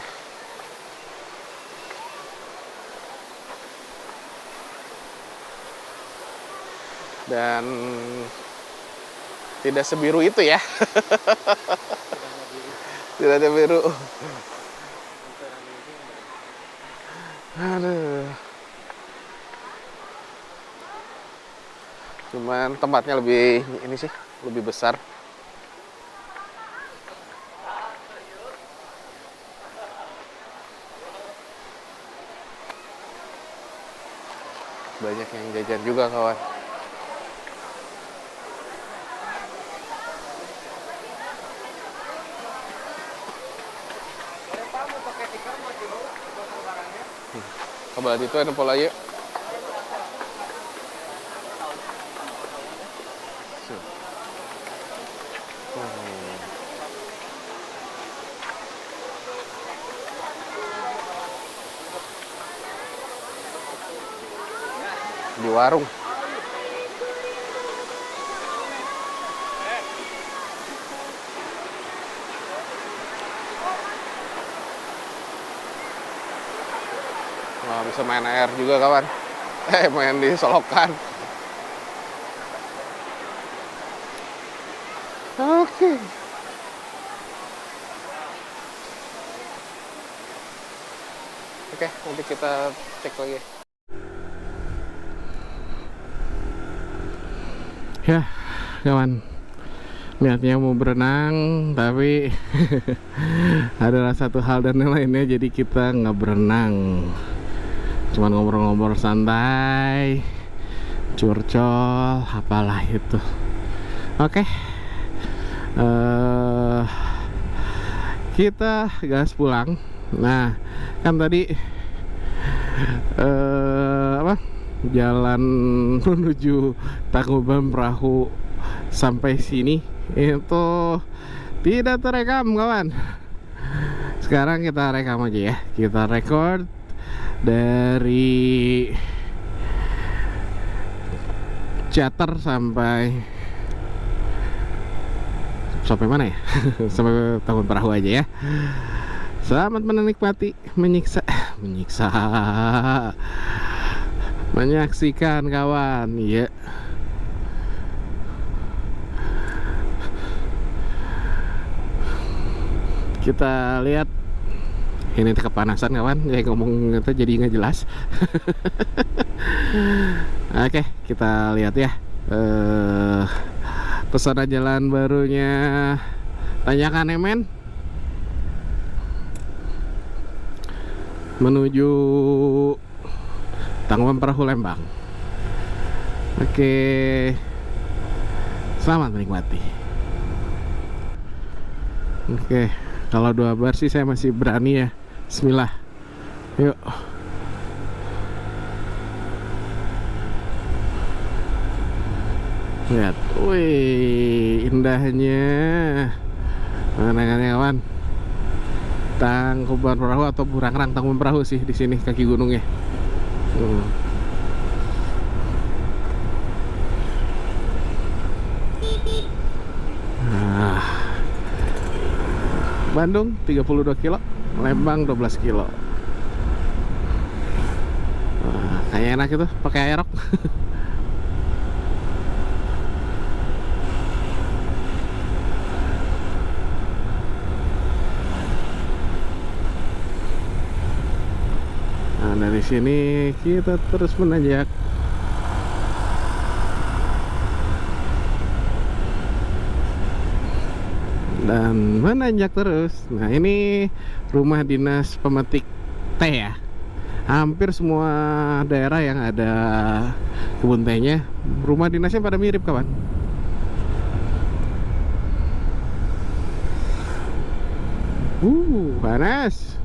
dan tidak sebiru itu ya. Tidak ada biru. Aduh. Cuman tempatnya lebih ini sih, lebih besar. Banyak yang jajan juga kawan. Kabar itu ada pola yuk. Di warung. Nah, bisa main air juga kawan. Main di solokan. Oke. Oke, nanti kita cek lagi. Ya, kawan. Niatnya mau berenang, tapi adalah satu hal dan yang lainnya, jadi kita nggak berenang. cuman ngobrol-ngobrol santai, curcol, apalah itu. Oke. Kita gas pulang. Nah, kan tadi jalan menuju Tangkuban Perahu sampai sini itu tidak terekam, kawan. Sekarang kita rekam aja ya. Kita record dari Ciater sampai mana ya? Sampai Tangkuban Perahu aja ya. Selamat menikmati, menyaksikan, kawan. Iya. Kita lihat. Ini kepanasan, kawan. Ya ngomong itu jadi nggak jelas. Oke, kita lihat ya. Pesona jalan barunya Tanjakan Emen menuju Tangkuban Perahu Lembang. Oke, selamat menikmati. Oke, kalau 2 bar sih saya masih berani ya. Bismillah, yuk. Lihat, wih, indahnya pemandangannya, kawan. Tangkuban Perahu atau Burangrang Tangkuban Perahu sih di sini kaki gunungnya. Bandung 32 kilo, Lembang 12 kilo. Kayak enak itu pakai aerok. Nah, dari sini kita terus menanjak. Dan menanjak terus. Nah, ini rumah dinas pemetik teh ya. Hampir semua daerah yang ada kebun tehnya, rumah dinasnya pada mirip, kawan. Panas.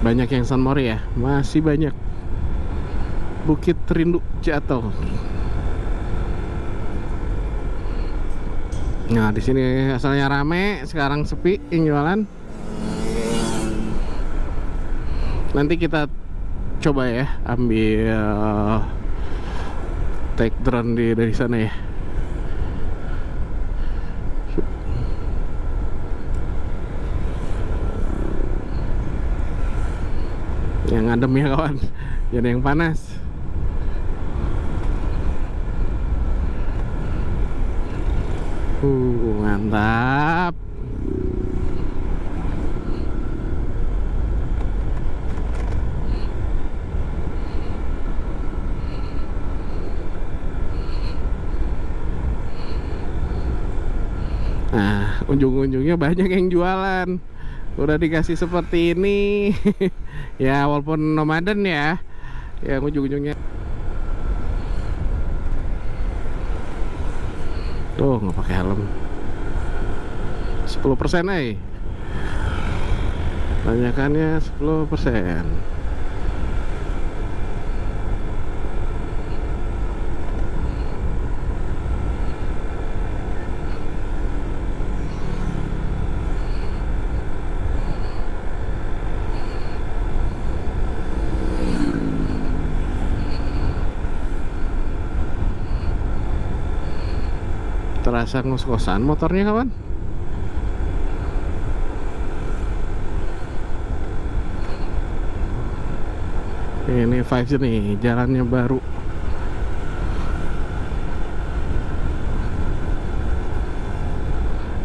Banyak yang San Mori ya, masih banyak. Bukit Rindu Jatuh. Nah, di sini asalnya rame, sekarang sepi yang jualan. Nanti kita coba ya ambil take drone dari sana ya. Yang adem ya, kawan, jadi yang panas. Mantap. Nah, ujung-ujungnya banyak yang jualan. Udah dikasih seperti ini. Ya walaupun nomaden ya, yang ujung-ujungnya tuh nggak pakai helm. 10% tanyakannya 10%. Terasa ngos-ngosan motornya, kawan. Ini 5G nih, jalannya baru.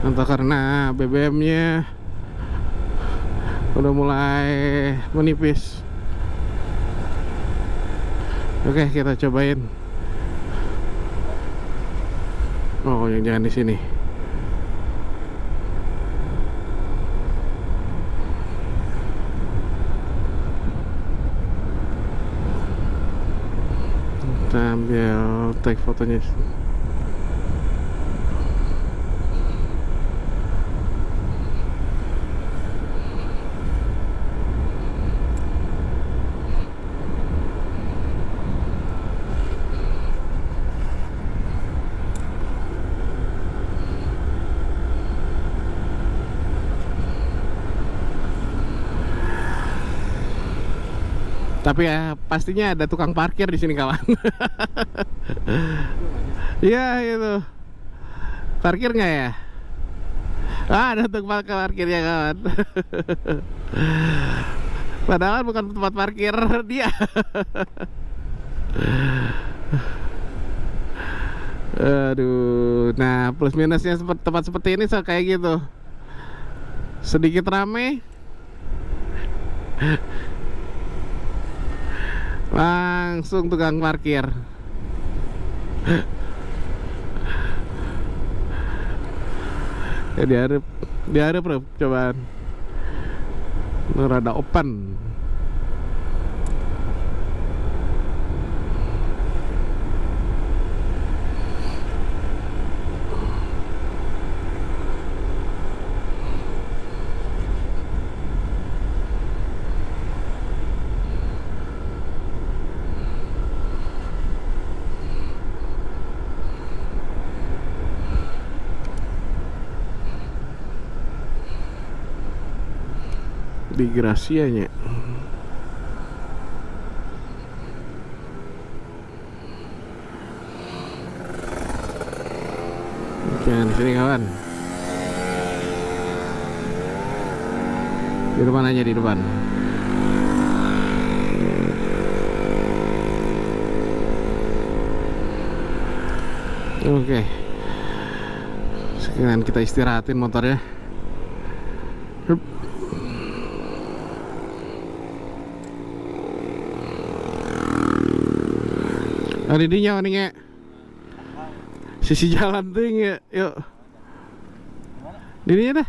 Entah karena BBM-nya udah mulai menipis. Oke, kita cobain Oh, jangan di sini. Kita ambil tag fotonya. Tapi ya pastinya ada tukang parkir di sini kawan. Iya itu. Parkir nggak ya? Ah, ada tukang parkirnya kawan. Padahal bukan tempat parkir dia. Aduh, nah plus minusnya tempat seperti ini kayak gitu. Sedikit rame, langsung tukang parkir. Ya diharap bro, cobaan. Rada open. Di Gracianya. Jangan di sini kawan. Di depan aja, di depan. Oke. Sekarang kita istirahatin motornya. Hup. Ada dinya nih sisi jalan tuh ya, yuk. Dirinya dah.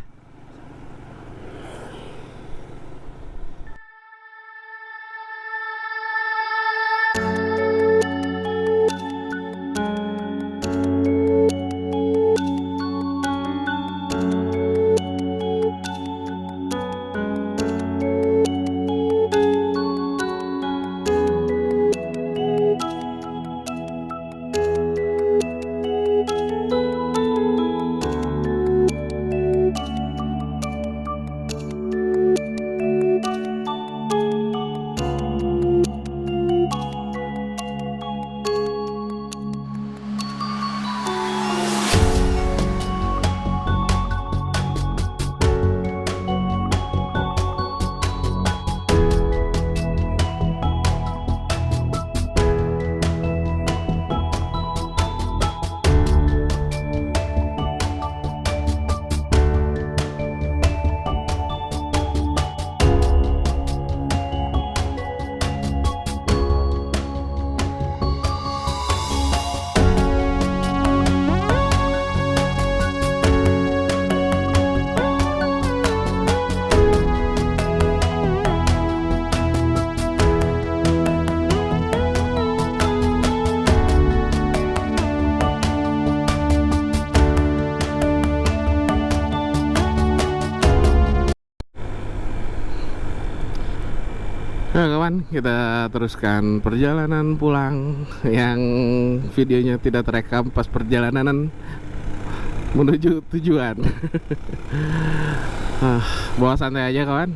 Nah kawan, kita teruskan perjalanan pulang yang videonya tidak terekam pas perjalanan menuju tujuan. Bawa santai aja kawan,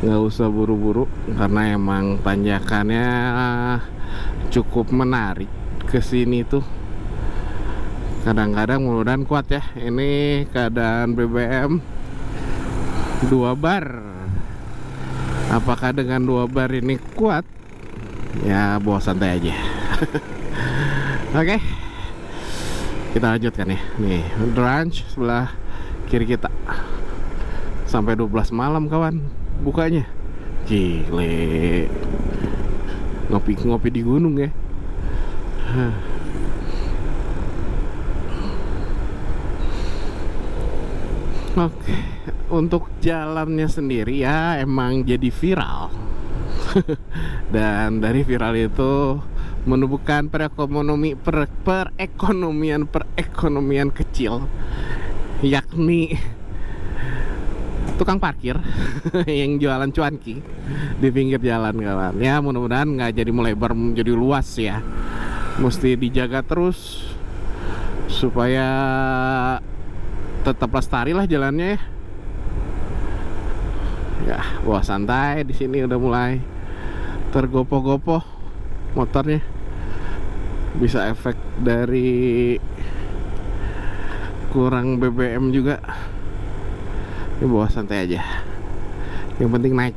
nggak usah buru-buru karena emang tanjakannya cukup menarik ke sini tuh. Kadang-kadang mudah-mudahan kuat ya. Ini keadaan BBM 2 bar. Apakah dengan 2 bar ini kuat? Ya bawa santai aja. Oke, kita lanjutkan ya. Nih ranch sebelah kiri kita. Sampai 12 malam kawan bukanya. Gile. Ngopi-ngopi di gunung ya. Oke, untuk jalannya sendiri ya emang jadi viral. Dan dari viral itu menumbuhkan perekonomian kecil, yakni tukang parkir yang jualan cuanki di pinggir jalan kawan. Ya mudah-mudahan nggak jadi melebar menjadi luas ya. Mesti dijaga terus supaya tetap lestari lah jalannya ya. Ya, wah santai di sini udah mulai tergopoh-gopoh motornya. Bisa efek dari kurang BBM juga. Di bawah santai aja. Yang penting naik.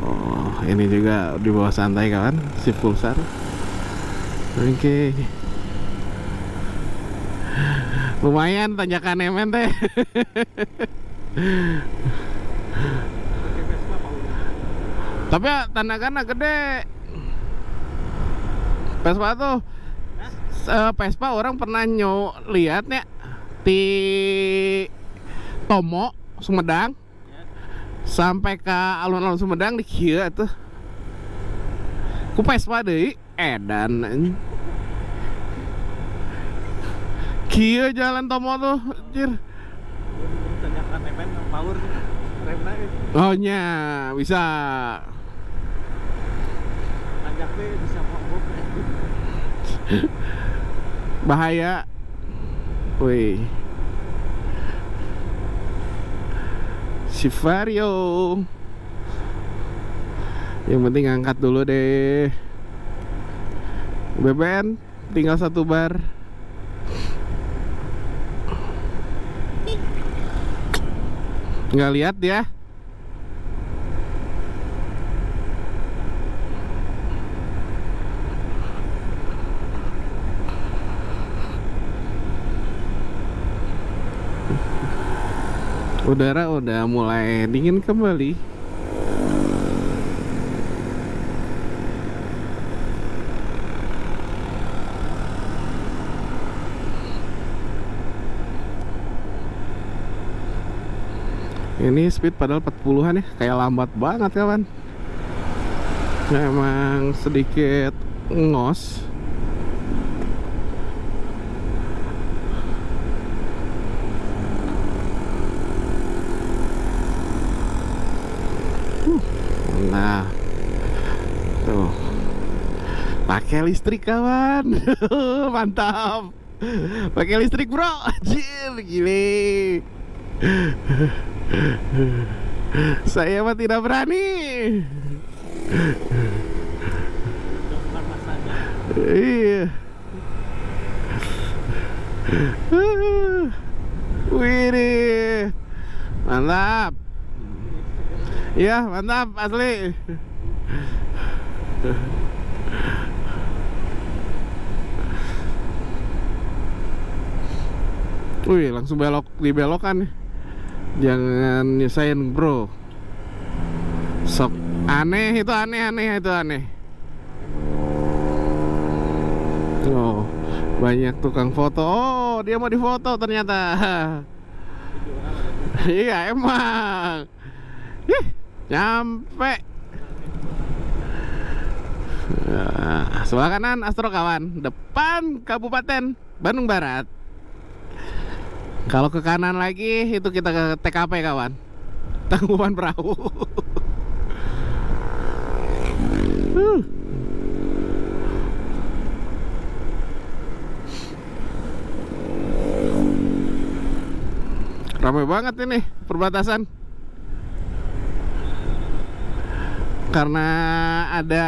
Oh, ini juga di bawah santai kawan, si Pulsar. Oke. Lumayan tanjakan emen teh. Tapi ya tandakannya gede. Vespa tuh Vespa orang pernah lihatnya di Tomo Sumedang sampai ke alun-alun Sumedang di kieu tuh. Ku Vespa deui edan. Kieu jalan Tomo tuh, anjir. Tanjakan emen power remna Oh nya, bisa. tanjaknya bisa mogok. Bahaya. Wih. Si Vario. Yang penting angkat dulu deh. BBN tinggal 1 bar. Nggak lihat ya. Udara udah mulai dingin kembali. Ini speed padahal 40-an ya, kayak lambat banget kawan. Memang sedikit ngos. Nah, tuh pakai listrik kawan. Mantap. Pakai listrik bro, anjir gile. Saya mah tidak berani. Bukan masanya. Iya. Wih, mantap. Iya, mantap asli. Wih, langsung belok di belokan. Jangan nyusahin bro. Sok aneh itu aneh itu aneh. Oh, banyak tukang foto. Oh, dia mau difoto ternyata. Iya emang. Ih, nyampe. Sebelah kanan Astro kawan, depan Kabupaten Bandung Barat. Kalau ke kanan lagi itu kita ke TKP kawan, Tangkuban Perahu. Ramai banget ini perbatasan. Karena ada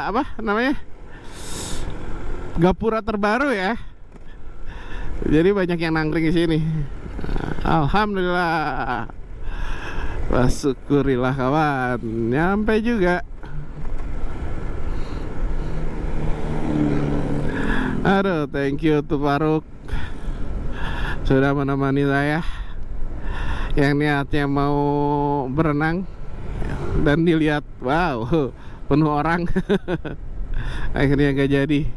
apa namanya? Gapura terbaru ya. Jadi banyak yang nangkring di sini. Alhamdulillah. Syukurilah kawan, nyampe juga. Aduh, thank you tuh Faruk sudah menemani saya yang niatnya mau berenang dan dilihat, wow, penuh orang. Akhirnya gak jadi.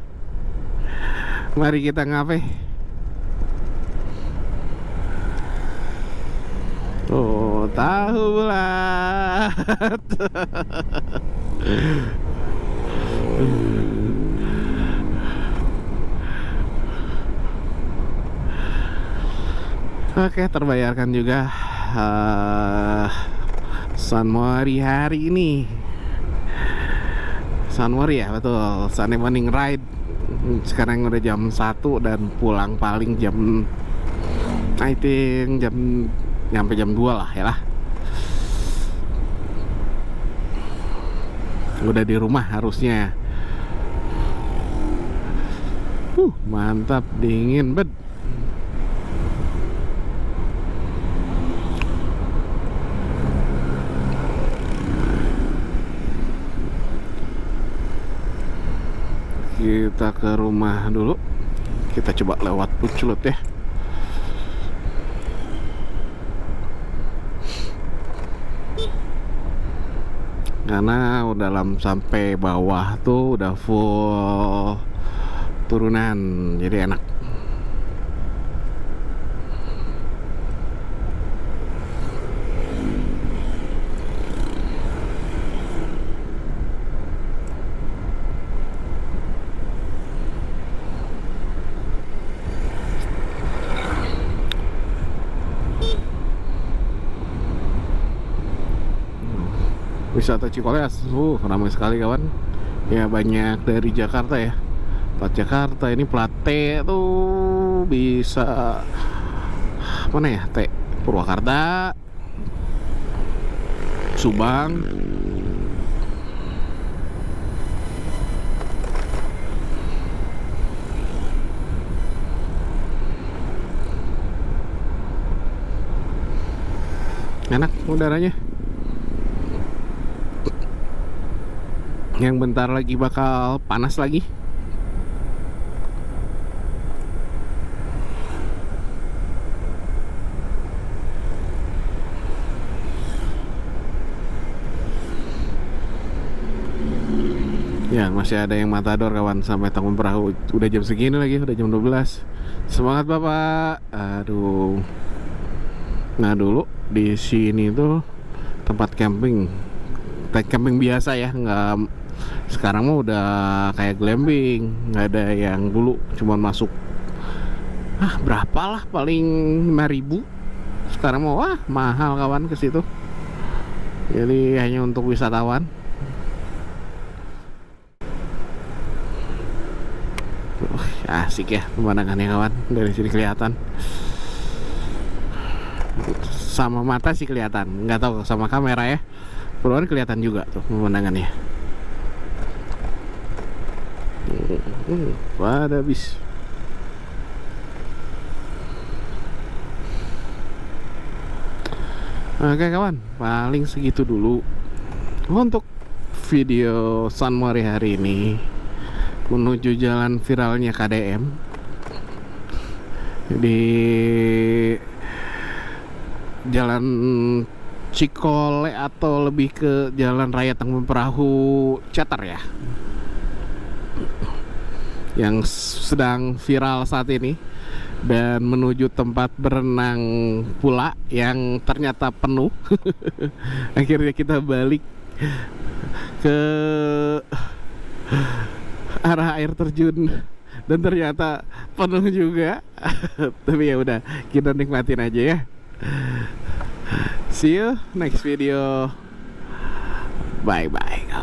Mari kita ngafe. Oh, tahu bulat. Oke, terbayarkan juga San Mori hari ini. San Mori ya, betul. Sunday morning ride. Sekarang udah jam 1 dan pulang paling jam, I think nyampe jam 2 lah ya lah. Udah di rumah harusnya. Mantap, dingin bet. Kita ke rumah dulu. Kita coba lewat Punclut ya. Karena udah sampai bawah tuh udah full turunan, jadi enak. Wisata Cikoleas, ramai sekali kawan. Ya banyak dari Jakarta ya. Plat Jakarta ini plat T tuh bisa mana ya? T Purwakarta, Subang, enak udaranya. Yang bentar lagi bakal panas lagi. Ya masih ada yang matador kawan sampai Tanggung Perahu. Udah jam segini lagi, udah jam 12. Semangat Bapak. Aduh. Nah dulu di sini tuh tempat camping. Camping biasa ya, nggak. Sekarang mah udah kayak glamping, nggak ada yang dulu cuma masuk berapa lah paling 5.000. Sekarang mau mahal kawan ke situ. Jadi hanya untuk wisatawan. Asik ya pemandangannya kawan, dari sini kelihatan. Sama mata sih kelihatan, nggak tahu sama kamera ya. Perubahan kelihatan juga tuh pemandangannya. Pada habis. Oke kawan, paling segitu dulu untuk video San Mori hari ini menuju jalan viralnya KDM di Jalan Cikole atau lebih ke Jalan Raya Tanggung Perahu Catar ya, yang sedang viral saat ini, dan menuju tempat berenang pula yang ternyata penuh. Akhirnya kita balik ke arah air terjun dan ternyata penuh juga. Tapi ya udah, kita nikmatin aja ya. See you next video. Bye bye.